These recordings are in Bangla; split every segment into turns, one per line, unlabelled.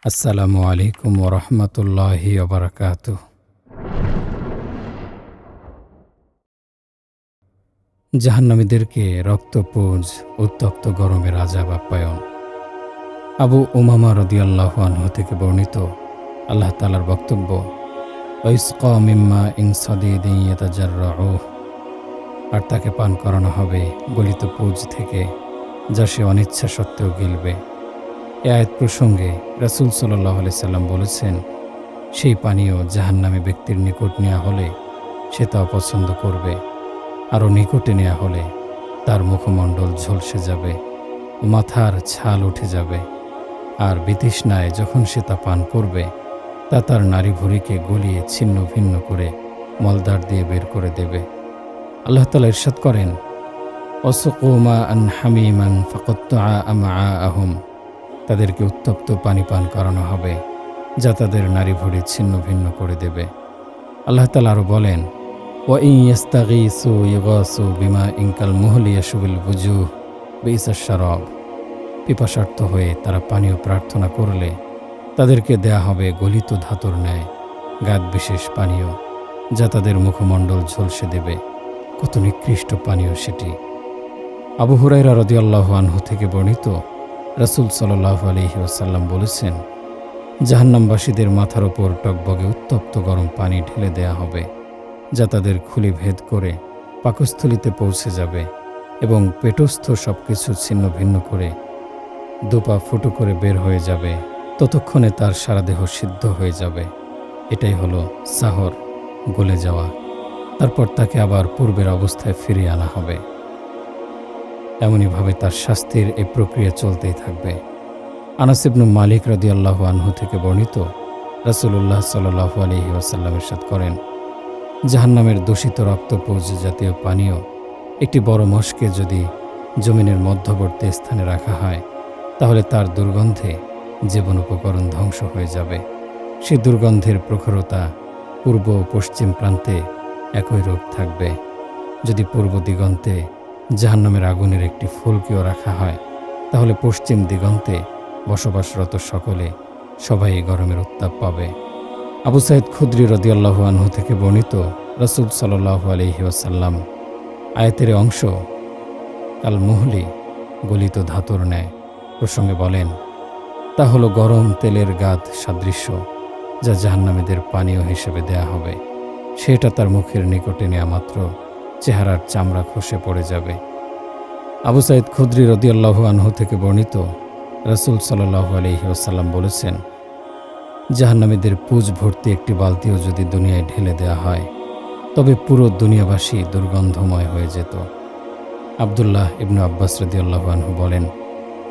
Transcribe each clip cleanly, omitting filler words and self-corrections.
আসসালামু আলাইকুম ওরহমতুল্লাহি ওবারাকাতুহ। জাহান্নামীদেরকে রক্তপুঞ্জ উত্তপ্ত গরমের আযাব আপ্যায়ন। আবু উমামা রাদিয়াল্লাহু আনহু থেকে বর্ণিত, আল্লাহ তাআলার বক্তব্য, ওয়াইসকা মিম্মা ইন সাদীদিন ইয়াতাজাররউহ, আর তাকে পান করানো হবে গলিত পুঁজ থেকে, যা সে অনিচ্ছা সত্ত্বেও গিলবে। এ আয়াত প্রসঙ্গে রাসূল সাল্লাল্লাহু আলাইহি সাল্লাম বলেছেন, সেই পানীয় জাহান্নামী ব্যক্তির নিকট নেওয়া হলে সে তা অপছন্দ করবে, আরও নিকটে নেওয়া হলে তার মুখমণ্ডল ঝলসে যাবে ও মাথার ছাল উঠে যাবে। আর বিতৃষ্ণায় যখন সে তা পান করবে, তা তার নাড়িভুঁড়িকে গলিয়ে ছিন্ন ভিন্ন করে মলদ্বার দিয়ে বের করে দেবে। আল্লাহ তাআলা ইরশাদ করেন, ওয়াসুকু মাআন হামিমান ফাকাত্তাআ আমআআহুম, তাদেরকে উত্তপ্ত পানি পান করানো হবে, যা তাদের নাড়িভুঁড়ি ছিন্ন ভিন্ন করে দেবে। আল্লাহ তাআলা আরও বলেন, ওয়া ইন ইস্তাগীসু ইউগাসু বিমাইন কালমুহলি ইয়াশবিল বুজুহ বিইসাশ শারাব, পিপাসার্ত হয়ে তারা পানীয় প্রার্থনা করলে তাদেরকে দেয়া হবে গলিত ধাতুর ন্যায় গাদ বিশেষ পানীয়, যা তাদের মুখমণ্ডল ঝলসে দেবে। কত নিকৃষ্ট পানীয় সেটি। আবু হুরায়রা রাদিয়াল্লাহু আনহু থেকে বর্ণিত, রাসূল সাল্লাল্লাহু আলাইহি ওয়াসাল্লাম বলেছেন, জাহান্নামবাসীদের মাথার ওপর টগবগে উত্তপ্ত গরম পানি ঢেলে দেয়া হবে, যা তাদের খুলি ভেদ করে পাকস্থলিতে পৌঁছে যাবে এবং পেটস্থ সব কিছু ছিন্ন ভিন্ন করে দুপা ফুটো করে বের হয়ে যাবে। ততক্ষণে তার সারা দেহ সিদ্ধ হয়ে যাবে। এটাই হলো সাহর, গলে যাওয়া। তারপর তাকে আবার পূর্বের অবস্থায় ফিরিয়ে আনা হবে। এমনইভাবে তার শাস্তির এই প্রক্রিয়া চলতেই থাকবে। আনাস ইবনে মালিক রাদিয়াল্লাহু আনহু থেকে বর্ণিত, রাসূলুল্লাহ সাল্লাল্লাহু আলাইহি ওয়াসাল্লাম ইরশাদ করেন, জাহান্নামের দূষিত রক্তপুঞ্জ জাতীয় পানীয় একটি বড় মশকে যদি জমিনের মধ্যবর্তী স্থানে রাখা হয়, তাহলে তার দুর্গন্ধে জীবন উপকরণ ধ্বংস হয়ে যাবে। সে দুর্গন্ধের প্রখরতা পূর্ব ও পশ্চিম প্রান্তে একই রূপ থাকবে। যদি পূর্ব দিগন্তে জাহান্নামের আগুনের একটি ফুলকিও রাখা হয়, তাহলে পশ্চিম দিগন্তে বসবাসরত সবাই এই গরমের উত্তাপ পাবে। আবু সাঈদ খুদরি রাদিয়াল্লাহু আনহু থেকে বর্ণিত, রাসূল সাল্লাল্লাহু আলাইহি ওয়াসাল্লাম আয়াতের অংশ কাল মুহলি, গলিত ধাতুর ন্যায় প্রসঙ্গে বলেন, তা হলো গরম তেলের গাদ সাদৃশ্য, যা জাহান্নামীদের পানীয় হিসেবে দেয়া হবে। সেটা তার মুখের নিকটে নেওয়া মাত্র চেহারার চামড়া খসে পড়ে যাবে। আবু সাঈদ খুদরি রাদিয়াল্লাহু আনহু থেকে বর্ণিত, রাসূল সাল্লাল্লাহু আলাইহি ওয়াসাল্লাম বলেছেন, জাহান্নামীদের পুঁজ ভর্তি একটি বালতিও যদি দুনিয়ায় ঢেলে দেয়া হয়, তবে পুরো দুনিয়াবাসী দুর্গন্ধময় হয়ে যেত। আব্দুল্লাহ ইবনে আব্বাস রাদিয়াল্লাহু আনহু বলেন,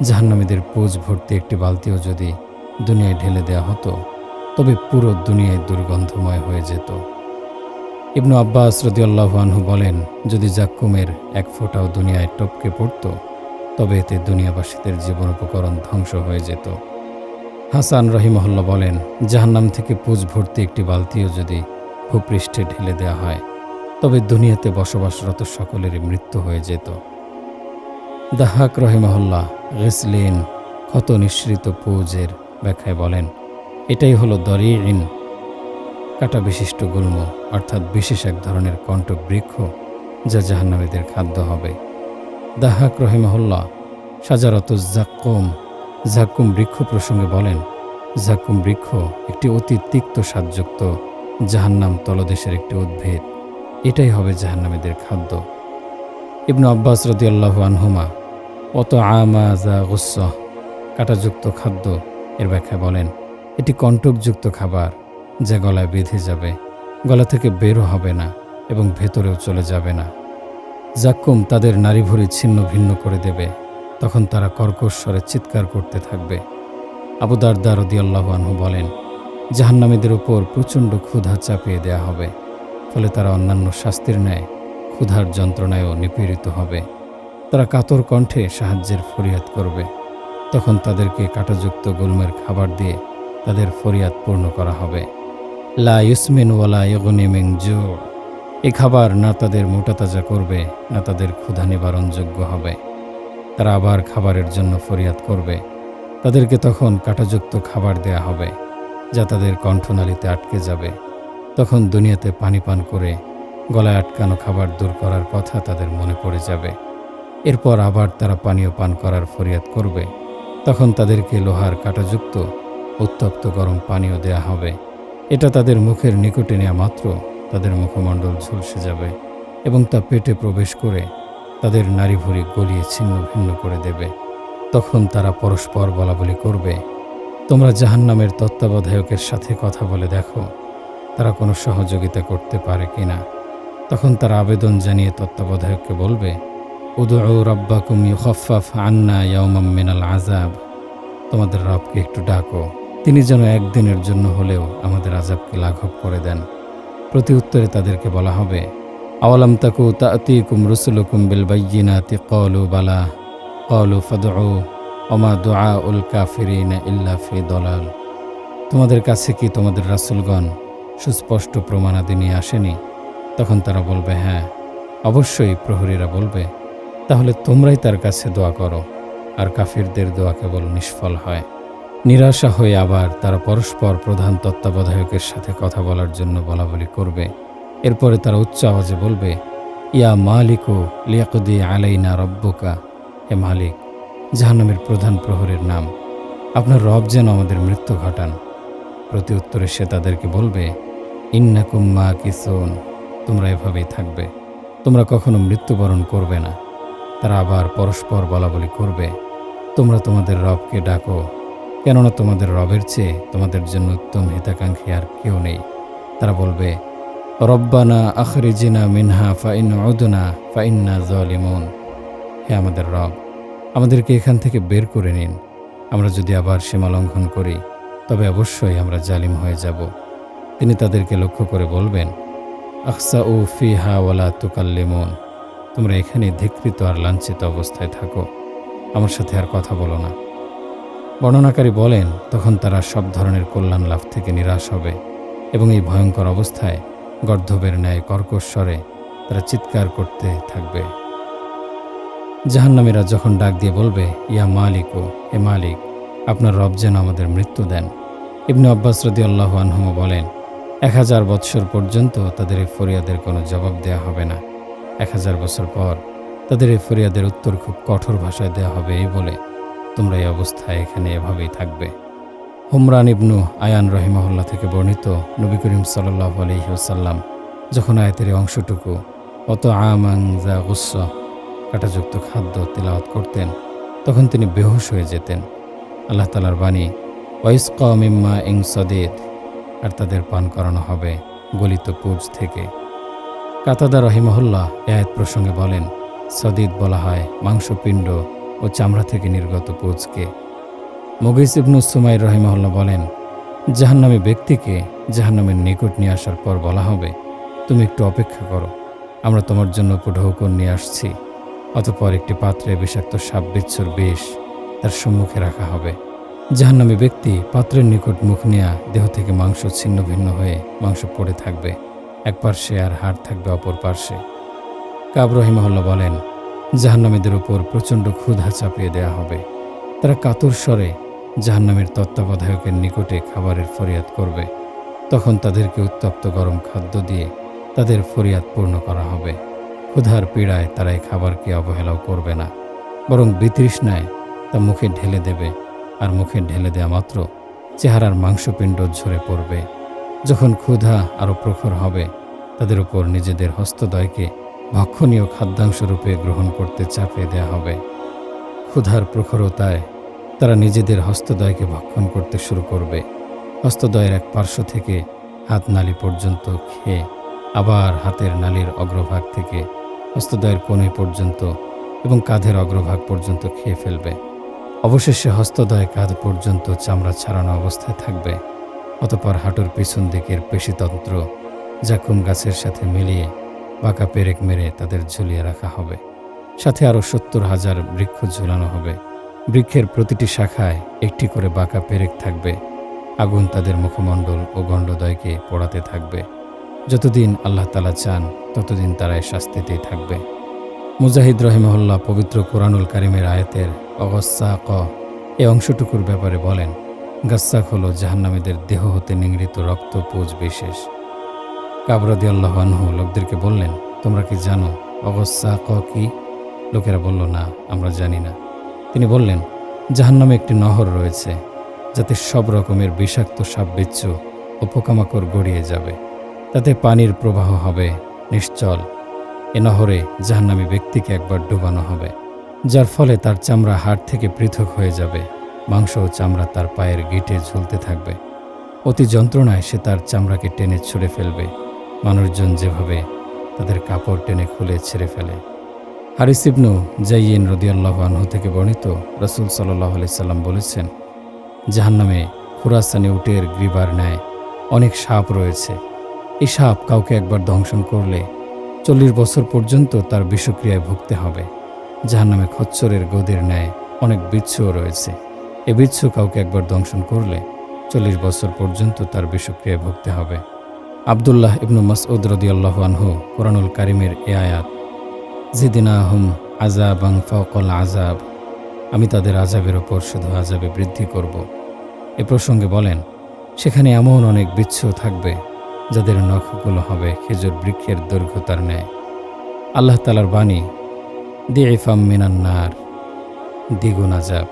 জাহান্নামীদের পুঁজ ভর্তি একটি বালতিও যদি দুনিয়ায় ঢেলে দেয়া হতো, তবে পুরো দুনিয়ায় দুর্গন্ধময় হয়ে যেত। ইবনে আব্বাস রাদিয়াল্লাহু আনহু বলেন, যদি জাক্কুমের এক ফোঁটাও দুনিয়ায় টপকে পড়ত, তবে এতে দুনিয়াবাসীদের জীবন উপকরণ ধ্বংস হয়ে যেত। হাসান রাহিমাহুল্লাহ বলেন, জাহান্নাম থেকে পুঁজ ভর্তি একটি বালতিও যদি ভূপৃষ্ঠে ঢেলে দেয়া হয়, তবে দুনিয়াতে বসবাসরত সকলেরই মৃত্যু হয়ে যেত। দাহাক রাহিমাহুল্লাহ গিসলিন, ক্ষত নিঃসৃত পুঁজের ব্যাখ্যায় বলেন, এটাই হলো দরিইন, কাটা বিশিষ্ট গুল্ম, অর্থাৎ বিশেষ এক ধরনের কণ্টক বৃক্ষ, যা জাহান্নামীদের খাদ্য হবে। দাহাক রাহিমাহুল্লাহ শাজারাতুজ জাক্কুম বৃক্ষ প্রসঙ্গে বলেন, জাক্কুম বৃক্ষ একটি অতি তিক্ত স্বাদযুক্ত জাহান্নাম তলদেশের একটি উদ্ভিদ। এটাই হবে জাহান্নামীদের খাদ্য। ইবনে আব্বাস রাদিয়াল্লাহু আনহুমা অত আমাজা গুসসাহ, কাঁটাযুক্ত খাদ্য, এর ব্যাখ্যা বলেন, এটি কণ্টকযুক্ত খাবার, যা গলায় বেঁধে যাবে, গলা থেকে বেরও হবে না এবং ভেতরেও চলে যাবে না। জাক্কুম তাদের নাড়িভুঁড়ি ছিন্ন ভিন্ন করে দেবে। তখন তারা কর্কশ স্বরে চিৎকার করতে থাকবে। আবু দারদা রাদিয়াল্লাহু আনহু বলেন, জাহান্নামীদের উপর প্রচণ্ড ক্ষুধা চাপিয়ে দেয়া হবে, ফলে তারা অন্যান্য শাস্তির ন্যায় ক্ষুধার যন্ত্রণায়ও নিপীড়িত হবে। তারা কাতর কণ্ঠে সাহায্যের ফরিয়াদ করবে। তখন তাদেরকে কাঁটাযুক্ত গুল্মের খাবার দিয়ে তাদের ফরিয়াদ পূর্ণ করা হবে। লা ইউসমিন ওয়ালা ইগনি মিন জু, এই খাবার না তাদের মোটাতাজা করবে, না তাদের ক্ষুধা নিবারণযোগ্য হবে। তারা আবার খাবারের জন্য ফরিয়াদ করবে। তাদেরকে তখন কাঁটাযুক্ত খাবার দেয়া হবে, যা তাদের কণ্ঠনালীতে আটকে যাবে। তখন দুনিয়াতে পানি পান করে গলায় আটকানো খাবার দূর করার কথা তাদের মনে পড়ে যাবে। এরপর আবার তারা পানীয় পান করার ফরিয়াদ করবে। তখন তাদেরকে লোহার কাঁটাযুক্ত উত্তপ্ত গরম পানীয় দেয়া হবে। এটা তাদের মুখের নিকটে নেওয়া মাত্র তাদের মুখমণ্ডল ঝলসে যাবে এবং তা পেটে প্রবেশ করে তাদের নাড়িভুঁড়ি গলিয়ে ছিন্ন ভিন্ন করে দেবে। তখন তারা পরস্পর বলাবলি করবে, তোমরা জাহান্নামের তত্ত্বাবধায়কের সাথে কথা বলে দেখো, তারা কোনো সহযোগিতা করতে পারে কিনা। তখন তারা আবেদন জানিয়ে তত্ত্বাবধায়ককে বলবে, উদউ রাব্বাকুম ইউখাফফাফ আন্না ইয়াওমাম মিনাল আযাব। তোমাদের রবকে একটু ডাকো, তিনি যেন একদিনের জন্য হলেও আমাদের আযাবকে লাঘব করে দেন। প্রতি উত্তরে তাদেরকে বলা হবে, আওয়ালাম তাকু তা'তিকুম রুসুলুকুম বিল বায়্যিনাতি ক্বালু বালা ক্বালু ফাদউ ওমা দুআউল কাফিরিনা ইল্লা ফি দালাল। তোমাদের কাছে কি তোমাদের রাসূলগণ সুস্পষ্ট প্রমাণাদি নিয়ে আসেনি? তখন তারা বলবে, হ্যাঁ। অবশ্যই প্রহরীরা বলবে, তাহলে তোমরাই তার কাছে দোয়া করো। আর কাফিরদের দোয়া কেবল নিষ্ফল হয়। নিরাশা হয়ে আবার তারা পরস্পর প্রধান তত্ত্বাবধায়কের সাথে কথা বলার জন্য বলাবলি করবে। এরপরে তারা উচ্চ আওয়াজে বলবে, ইয়া মালিকু লিয়াকদি আলাইনা রব্বুকা। হে মালিক, জাহান্নামের প্রধান প্রহরীর নাম, আপনার রব যেন আমাদের মৃত্যু ঘটান। প্রতি উত্তরে সে তাদেরকে বলবে, ইন্নাকুম মাকিসুন। তোমরা এভাবেই থাকবে, তোমরা কখনো মৃত্যুবরণ করবে না। তারা আবার পরস্পর বলাবলি করবে, তোমরা তোমাদের রবকে ডাকো, কেননা তোমাদের রবের চেয়ে তোমাদের জন্য উত্তম হিতাকাঙ্ক্ষী আর কেউ নেই। তারা বলবে, রব্বানা আখরিজিনা মিনহা ফাইন উদনা ফাইন্না যালিমুন। হে আমাদের রব, আমাদেরকে এখান থেকে বের করে নিন। আমরা যদি আবার সীমা লঙ্ঘন করি তবে অবশ্যই আমরা জালিম হয়ে যাব। তিনি তাদেরকে লক্ষ্য করে বলবেন, আখসাউ ফিহা ওয়ালা তুকাল্লিমুন। তোমরা এখানে ধিক্কৃত আর লাঞ্ছিত অবস্থায় থাকো, আমার সাথে আর কথা বলো না। বর্ণনাকারী বলেন, তখন তারা সব ধরনের কল্যাণ লাভ থেকে নিরাশ হবে এবং এই ভয়ঙ্কর অবস্থায় গর্দভের ন্যায় কর্কশ স্বরে তারা চিৎকার করতে থাকবে। জাহান্নামীরা যখন ডাক দিয়ে বলবে, ইয়া মালিকু, হে মালিক, আপনার রব যেন আমাদের মৃত্যু দেন। ইবনে আব্বাস রাদিয়াল্লাহু আনহুমা বলেন, 1000 বৎসর পর্যন্ত তাদের এই ফরিয়াদের কোনো জবাব দেয়া হবে না। 1000 বছর পর তাদের এই ফরিয়াদের উত্তর খুব কঠোর ভাষায় দেয়া হবে এই বলে, তোমরা এই অবস্থায় এখানে এভাবেই থাকবে। হুমরান ইবনু আয়ান রহিমাহুল্লাহ থেকে বর্ণিত, নবী করিম সাল্লাল্লাহু আলাইহি ওয়াসাল্লাম যখন আয়াতের এই অংশটুকু অত আমাং যা গুস্স কাঁটাযুক্ত খাদ্য তিলাওয়াত করতেন, তখন তিনি বেহুশ হয়ে যেতেন। আল্লাহ তাআলার বাণী, ওয়াইসকা মিম্মা ইন সদীদ, আর তাদের পান করানো হবে গলিত পুজ থেকে। কাতাদা রহিমাহুল্লাহ এই আয়াত প্রসঙ্গে বলেন, সদীদ বলা হয় মাংসপিণ্ড ও চামড়া থেকে নির্গত পুজকে। মুগিস ইবনু সুমাইর রহিমাহুল্লাহ বলেন, জাহান্নামী ব্যক্তিকে জাহান্নামের নিকট নিয়ে আসার পর বলা হবে, তুমি একটু অপেক্ষা করো, আমরা তোমার জন্য উপঢৌকন নিয়ে আসছি। অতঃপর একটি পাত্রে বিষাক্ত সাপবিচ্ছুর বিষ তার সম্মুখে রাখা হবে। জাহান্নামী ব্যক্তি পাত্রের নিকট মুখ নেয়া দেহ থেকে মাংস ছিন্ন ভিন্ন হয়ে মাংস পড়ে থাকবে এক পার্শ্বে, আর হাড় থাকবে অপর পার্শ্বে। কাব রহিমাহুল্লাহ বলেন, জাহান্নামীদের উপর প্রচণ্ড ক্ষুধা চাপিয়ে দেয়া হবে। তারা কাতর স্বরে জাহান্নামের তত্ত্বাবধায়কের নিকটে খাবারের ফরিয়াদ করবে। তখন তাদেরকে উত্তপ্ত গরম খাদ্য দিয়ে তাদের ফরিয়াদ পূর্ণ করা হবে। ক্ষুধার পীড়ায় তারা এই খাবারকে অবহেলাও করবে না, বরং বিতৃষ্ণায় তা মুখে ঢেলে দেবে, আর মুখে ঢেলে দেয়া মাত্র চেহারার মাংসপিণ্ড ঝরে পড়বে। যখন ক্ষুধা আরও প্রখর হবে, তাদের উপর নিজেদের হস্তদ্বয়কে ভক্ষণীয় খাদ্যাংশরূপে গ্রহণ করতে চাপিয়ে দেয়া হবে। ক্ষুধার প্রখরতায় তারা নিজেদের হস্তদ্বয়কে ভক্ষণ করতে শুরু করবে। হস্তদ্বয়ের এক পার্শ্ব থেকে হাত নালি পর্যন্ত খেয়ে আবার হাতের নালির অগ্রভাগ থেকে হস্তদ্বয়ের কোণে পর্যন্ত এবং কাঁধের অগ্রভাগ পর্যন্ত খেয়ে ফেলবে। অবশেষে হস্তদ্বয় কাঁধ পর্যন্ত চামড়া ছাড়ানো অবস্থায় থাকবে। অতঃপর হাঁটুর পিছন দিকের পেশিতন্ত্র জাকুম গাছের সাথে মিলিয়ে বাঁকা পেরেক মেরে তাদের ঝুলিয়ে রাখা হবে। সাথে আরও 70,000 বৃক্ষ ঝুলানো হবে। বৃক্ষের প্রতিটি শাখায় একটি করে বাঁকা পেরেক থাকবে। আগুন তাদের মুখমণ্ডল ও গণ্ডদ্বয়কে পোড়াতে থাকবে। যতদিন আল্লাহ তাআলা চান ততদিন তারা এই শাস্তিতেই থাকবে। মুজাহিদ রহিমাহুল্লাহ পবিত্র কোরআনুল কারিমের আয়াতের অগস্সাক এই অংশটুকুর ব্যাপারে বলেন, গাসসাক হলো জাহান্নামীদের দেহ হতে নিংড়িত রক্তপুঞ্জ বিশেষ। কাব রাদিয়াল্লাহু আনহু লোকদেরকে বললেন, তোমরা কি জানো অগস্সাক কি? লোকেরা বলল, না, আমরা জানি না। তিনি বললেন, জাহান্নামে একটি নহর রয়েছে, যাতে সব রকমের বিষাক্ত সাপবিচ্ছু ও পোকামাকড় গড়িয়ে যাবে। তাতে পানির প্রবাহ হবে নিশ্চল। এ নহরে জাহান্নামী ব্যক্তিকে একবার ডুবানো হবে, যার ফলে তার চামড়া হাড় থেকে পৃথক হয়ে যাবে, মাংস ও চামড়া তার পায়ের গিঁটে ঝুলতে থাকবে। অতি যন্ত্রণায় সে তার চামড়াকে টেনে ছুঁড়ে ফেলবে, মানুষজন যেভাবে তাদের কাপড় টেনে খুলে ছেড়ে ফেলে। হারিস ইবনু জাইয়িন রাদিয়াল্লাহু আনহু থেকে বর্ণিত, রাসূল সাল্লাল্লাহু আলাইহি সাল্লাম বলেছেন, জাহান্নামে খুরাসানি উটের গ্রীবার ন্যায় অনেক সাপ রয়েছে। এই সাপ কাউকে একবার দংশন করলে 40 বছর পর্যন্ত তার বিষক্রিয়ায় ভুগতে হবে। জাহান্নামে খচ্চরের গোদের ন্যায় অনেক বিচ্ছুও রয়েছে। এ বিচ্ছু কাউকে একবার দংশন করলে 40 বছর পর্যন্ত তার বিষক্রিয়ায় ভুগতে হবে। আব্দুল্লাহ ইবনু মাসউদ রাদিয়াল্লাহু আনহু কোরআনুল কারীমের এ আয়াত, জিদনাহুম আযাবান ফাওকাল আযাব, আমি তাদের আযাবের ওপর শুধু আযাবে বৃদ্ধি করব, এ প্রসঙ্গে বলেন, সেখানে এমন অনেক বিচ্ছু থাকবে যাদের নখগুলো হবে খেজুর বৃক্ষের দৈর্ঘ্যতার ন্যায়। আল্লাহ তাআলার বাণী, দিইফাম মিনান নার, দ্বিগুণ আযাব।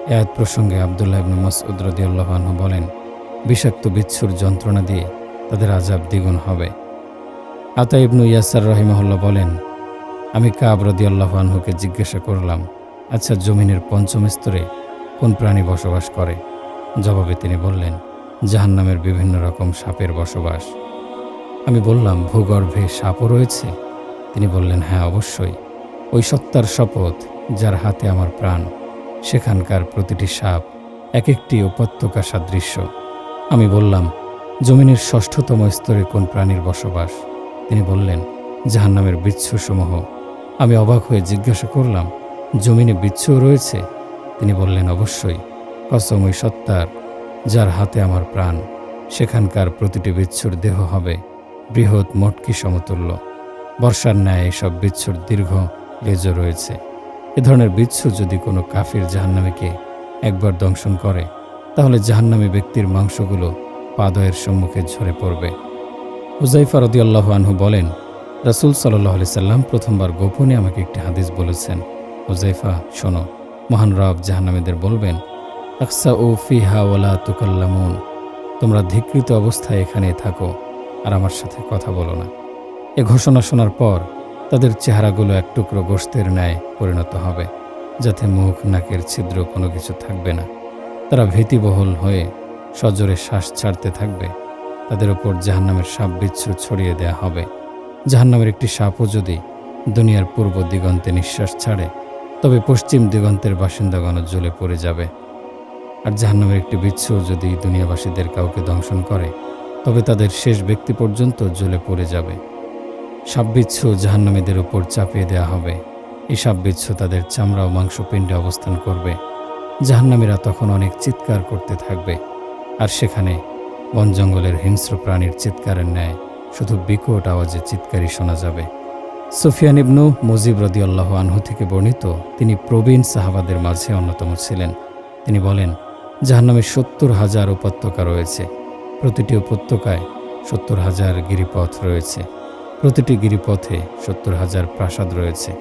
এ আয়াত প্রসঙ্গে আব্দুল্লাহ ইবনু মাসউদ রাদিয়াল্লাহু আনহু বলেন, বিষাক্ত বিচ্ছুর যন্ত্রণা দিয়ে তাদের আযাব দ্বিগুণ হবে। আতা ইবনু ইয়াসার রাহিমাহুল্লাহ বলেন, আমি কাব রাদিয়াল্লাহু আনহুকে জিজ্ঞাসা করলাম, আচ্ছা, জমিনের পঞ্চম স্তরে কোন প্রাণী বসবাস করে? জবাবে তিনি বললেন, জাহান্নামের বিভিন্ন রকম সাপের বসবাস। আমি বললাম, ভূগর্ভে সাপও রয়েছে? তিনি বললেন, হ্যাঁ, অবশ্যই। ওই সত্তার শপথ যার হাতে আমার প্রাণ, সেখানকার প্রতিটি সাপ এক একটি উপত্যকা সাদৃশ্য। আমি বললাম, জমিনের ৬ষ্ঠতম স্তরে কোন প্রাণীর বসবাস? তিনি বললেন, জাহান্নামের বিচ্ছুসমূহ। আমি অবাক হয়ে জিজ্ঞাসা করলাম, জমিনে বিচ্ছুও রয়েছে? তিনি বললেন, অবশ্যই। কসম ওই সত্তার যার হাতে আমার প্রাণ, সেখানকার প্রতিটি বিচ্ছুর দেহ হবে বৃহৎ মটকি সমতুল্য। বর্ষার ন্যায় এসব বিচ্ছুর দীর্ঘ লেজও রয়েছে। এ ধরনের বিচ্ছু যদি কোনো কাফির জাহান্নামীকে একবার দংশন করে, তাহলে জাহান্নামী ব্যক্তির মাংসগুলো পাদয়ের সম্মুখে ঝরে পড়বে। হুযায়ফা রাদিয়াল্লাহু আনহু বলেন, রাসূল সাল্লাল্লাহু আলাইহি সাল্লাম প্রথমবার গোপনে আমাকে একটি হাদিস বলেছেন, হুযায়ফা, শোনো, মহান রব জাহান্নামীদের বলবেন, আকসাউ ফিহা ওয়ালা তুকাল্লামুন, তোমরা ধিক্কৃত অবস্থায় এখানে থাকো আর আমার সাথে কথা বলো না। এ ঘোষণা শোনার পর তাদের চেহারাগুলো এক টুকরো গোশতের ন্যায় পরিণত হবে, যাতে মুখ নাকের ছিদ্র কোনো কিছু থাকবে না। তারা ভীতিবহুল হয়ে সজোরে শ্বাস ছাড়তে থাকবে। তাদের ওপর জাহান্নামের সাপ বিচ্ছু ছড়িয়ে দেয়া হবে। জাহান্নামের একটি সাপও যদি দুনিয়ার পূর্ব দিগন্তে নিঃশ্বাস ছাড়ে, তবে পশ্চিম দিগন্তের বাসিন্দাগণ জ্বলে পড়ে যাবে। আর জাহান্নামের একটি বিচ্ছু যদি দুনিয়াবাসীদের কাউকে দংশন করে, তবে তাদের শেষ ব্যক্তি পর্যন্ত জ্বলে পড়ে যাবে। সাপবিচ্ছু জাহান্নামীদের উপর চাপিয়ে দেয়া হবে। এই সাপবিচ্ছু তাদের চামড়া ও মাংসপিণ্ডে অবস্থান করবে। জাহান্নামীরা তখন অনেক চিৎকার করতে থাকবে, আর সেখানে বন জঙ্গলের হিংস্র প্রাণীর চিৎকারের ন্যায় শুধু বিকট আওয়াজে চিৎকারই শোনা যাবে। সুফিয়ান ইবনু মুজিব রাদিয়াল্লাহু আনহু থেকে বর্ণিত, তিনি প্রবীণ সাহাবাদের মাঝে অন্যতম ছিলেন। তিনি বলেন, জাহান্নামে ৭০,০০০ উপত্যকা রয়েছে। প্রতিটি উপত্যকায় ৭০,০০০ গিরিপথ রয়েছে। প্রতিটি গিরিপথে ৭০,০০০ প্রাসাদ রয়েছে।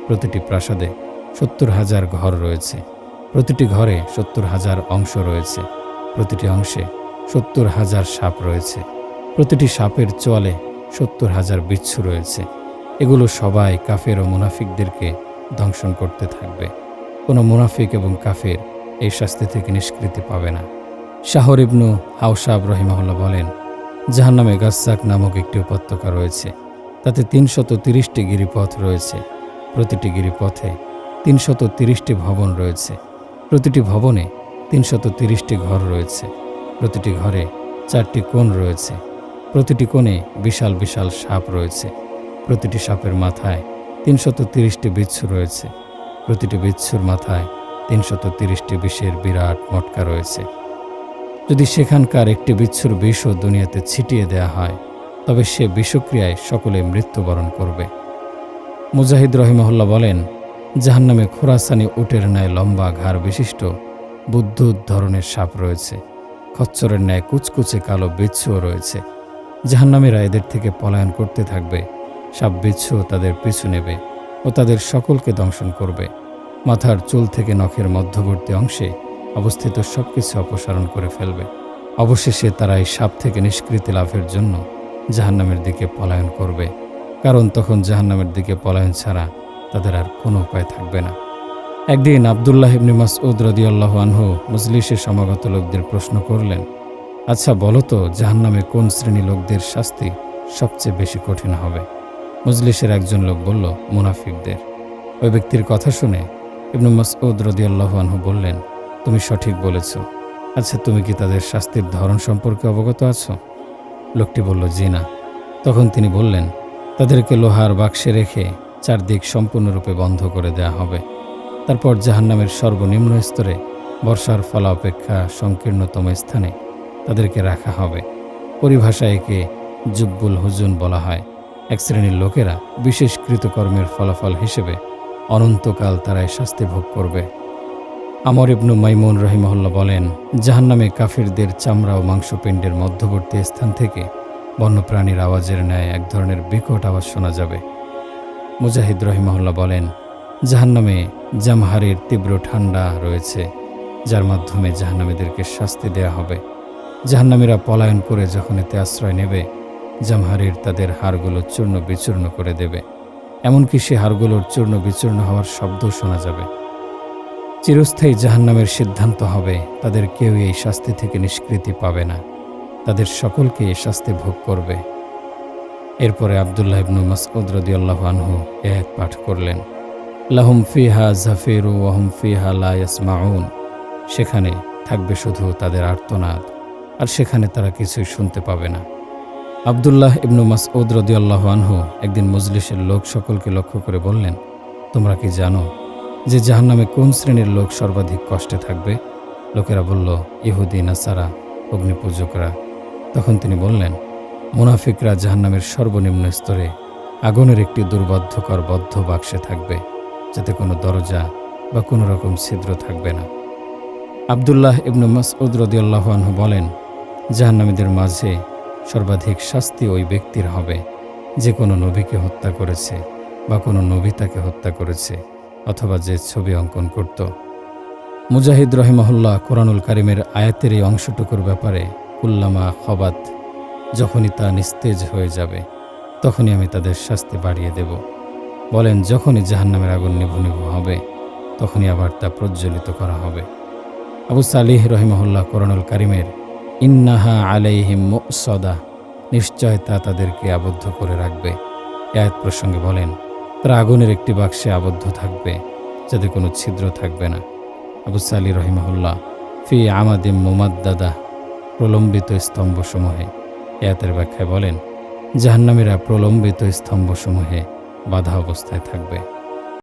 প্রতিটি প্রাসাদে ৭০,০০০ ঘর রয়েছে। প্রতিটি ঘরে ৭০,০০০ অংশ রয়েছে। প্রতিটি অংশে ৭০,০০০ সাপ রয়েছে। প্রতিটি সাপের চোয়ালে ৭০,০০০ বিচ্ছু রয়েছে। এগুলো সবাই কাফের ও মুনাফিকদেরকে দংশন করতে থাকবে। কোনো মুনাফিক এবং কাফের এই শাস্তি থেকে নিষ্কৃতি পাবে না। শাহর ইবনু হাওশাব রাহিমাহুল্লাহ বলেন, জাহান্নামে গাসসাক নামক একটি উপত্যকা রয়েছে। তাতে ৩৩০টি গিরিপথ রয়েছে। প্রতিটি গিরিপথে ৩৩০টি ভবন রয়েছে। প্রতিটি ভবনে ৩৩০টি ঘর রয়েছে। প্রতিটি ঘরে 4টি কোণ রয়েছে। প্রতিটি কোণে বিশাল বিশাল সাপ রয়েছে। প্রতিটি সাপের মাথায় ৩৩০টি বিচ্ছু রয়েছে। প্রতিটি বিচ্ছুর মাথায় ৩৩০টি বিষের বিরাট মটকা রয়েছে। যদি সেখানকার একটি বিচ্ছুর বিষও দুনিয়াতে ছিটিয়ে দেয়া হয়, তবে সে বিষক্রিয়ায় সকলে মৃত্যুবরণ করবে। মুজাহিদ রহিমাহুল্লাহ বলেন, জাহান্নামে খোরাসানি উটের ন্যায় লম্বা ঘাড় বিশিষ্ট বুদ্বুদ ধরনের সাপ রয়েছে, খচ্চরের ন্যায় কুচকুচে কালো বিচ্ছুও রয়েছে। জাহান্নামীরা এদের থেকে পলায়ন করতে থাকবে। সাপ বিচ্ছু তাদের পিছু নেবে ও তাদের সকলকে দংশন করবে। মাথার চুল থেকে নখের মধ্যবর্তী অংশে অবস্থিত সবকিছু অপসারণ করে ফেলবে। অবশেষে তারা এই সাপ থেকে নিষ্কৃতি লাভের জন্য জাহান্নামের দিকে পলায়ন করবে, কারণ তখন জাহান্নামের দিকে পলায়ন ছাড়া তাদের আর কোনো উপায় থাকবে না। একদিন আবদুল্লাহ ইবনে মাসউদ রাদিয়াল্লাহু আনহু মজলিসে সমাগত লোকদের প্রশ্ন করলেন, আচ্ছা বলো তো, জাহান্নামে কোন শ্রেণী লোকদের শাস্তি সবচেয়ে বেশি কঠিন হবে? মজলিসের একজন লোক বলল, মুনাফিকদের। ওই ব্যক্তির কথা শুনে ইবনে মাসউদ রাদিয়াল্লাহু আনহু বললেন, তুমি সঠিক বলেছ। আচ্ছা, তুমি কি তাদের শাস্তির ধরন সম্পর্কে অবগত আছো? লোকটি বলল, জি না। তখন তিনি বললেন, তাদেরকে লোহার বাক্সে রেখে চারদিক সম্পূর্ণরূপে বন্ধ করে দেয়া হবে। তারপর জাহান্নামের সর্বনিম্ন স্তরে বর্ষার ফলা অপেক্ষা সংকীর্ণতম স্থানে তাদেরকে রাখা হবে। পরিভাষায় একে জুব্বুল হুজুন বলা হয়। এক শ্রেণীর লোকেরা বিশেষ কৃতকর্মের ফলাফল হিসেবে অনন্তকাল তারা এই শাস্তি ভোগ করবে। আমর ইবনু মাইমুন রাহিমাহুল্লাহ বলেন, জাহান্নামে কাফিরদের চামড়া ও মাংসপিণ্ডের মধ্যবর্তী স্থান থেকে বন্যপ্রাণীর আওয়াজের ন্যায় এক ধরনের বিকট আওয়াজ শোনা যাবে। মুজাহিদ রাহিমাহুল্লাহ বলেন, জাহান্নামে জামহারের তীব্র ঠান্ডা রয়েছে, যার মাধ্যমে জাহান্নামীদেরকে শাস্তি দেয়া হবে। জাহান্নামীরা পলায়ন করে যখন এতে আশ্রয় নেবে, জামহারের তাদের হাড়গুলো চূর্ণ বিচূর্ণ করে দেবে। এমনকি সে হাড়গুলোর চূর্ণ বিচূর্ণ হওয়ার শব্দ শোনা যাবে। চিরস্থায়ী জাহান্নামের সিদ্ধান্ত হবে, তাদের কেউই এই শাস্তি থেকে নিষ্কৃতি পাবে না, তাদের সকলকে এই শাস্তি ভোগ করবে। এরপরে আবদুল্লাহ ইবনু মাসউদ রাদিয়াল্লাহু আনহু এক পাঠ করলেন, লাহুম ফিহা জাফিরু ওয়া হুম ফিহা লা ইয়াসমাউন। সেখানে থাকবে শুধু তাদের আর্তনাদ, আর সেখানে তারা কিছুই শুনতে পাবে না। আবদুল্লাহ ইবনু মাসউদ রাদিয়াল্লাহু আনহু একদিন মজলিসের লোক সকলকে লক্ষ্য করে বললেন, তোমরা কি জানো যে জাহান্নামে কোন শ্রেণীর লোক সর্বাধিক কষ্টে থাকবে? লোকেরা বলল, ইহুদি, নাসারা, অগ্নিপূজকরা। তখন তিনি বললেন, মুনাফিকরা জাহান্নামের সর্বনিম্ন স্তরে আগুনের একটি দুর্বোধ্যকর বদ্ধ বাক্সে থাকবে, যাতে কোনো দরজা বা কোনো রকম ছিদ্র থাকবে না। আবদুল্লাহ ইবনু মাসউদ রাদিয়াল্লাহু আনহু বলেন, জাহান্নামীদের মাঝে সর্বাধিক শাস্তি ওই ব্যক্তির হবে যে কোনো নবীকে হত্যা করেছে বা কোনো নবী তাকে হত্যা করেছে, অথবা যে ছবি অঙ্কন করত। মুজাহিদ রাহিমাহুল্লাহ কোরআনুল কারিমের আয়াতের এই অংশটুকুর ব্যাপারে, কুল্লামা খবাত, যখনই তা নিস্তেজ হয়ে যাবে তখনই আমি তাদের শাস্তি বাড়িয়ে দেব। বলেন, যখনই জাহান্নামের আগুন নিভু নিভু হবে তখনই আবার তা প্রজ্বলিত করা হবে। আবু সালিহ রহিমাহুল্লাহ কোরআনুল কারিমের ইন্নাহা আলাইহিম মুসদা, নিশ্চয় তা তাদেরকে আবদ্ধ করে রাখবে, আয়াত প্রসঙ্গে বলেন, তারা আগুনের একটি বাক্সে আবদ্ধ থাকবে, যাতে কোনো ছিদ্র থাকবে না। আবু সালিহ রহিমাহুল্লাহ ফি আমাদিম মুমাদ্দাদা, প্রলম্বিত স্তম্ভসমূহে, আয়াতের ব্যাখ্যায় বলেন, জাহান্নামীরা প্রলম্বিত স্তম্ভসমূহে বাধা অবস্থায় থাকবে।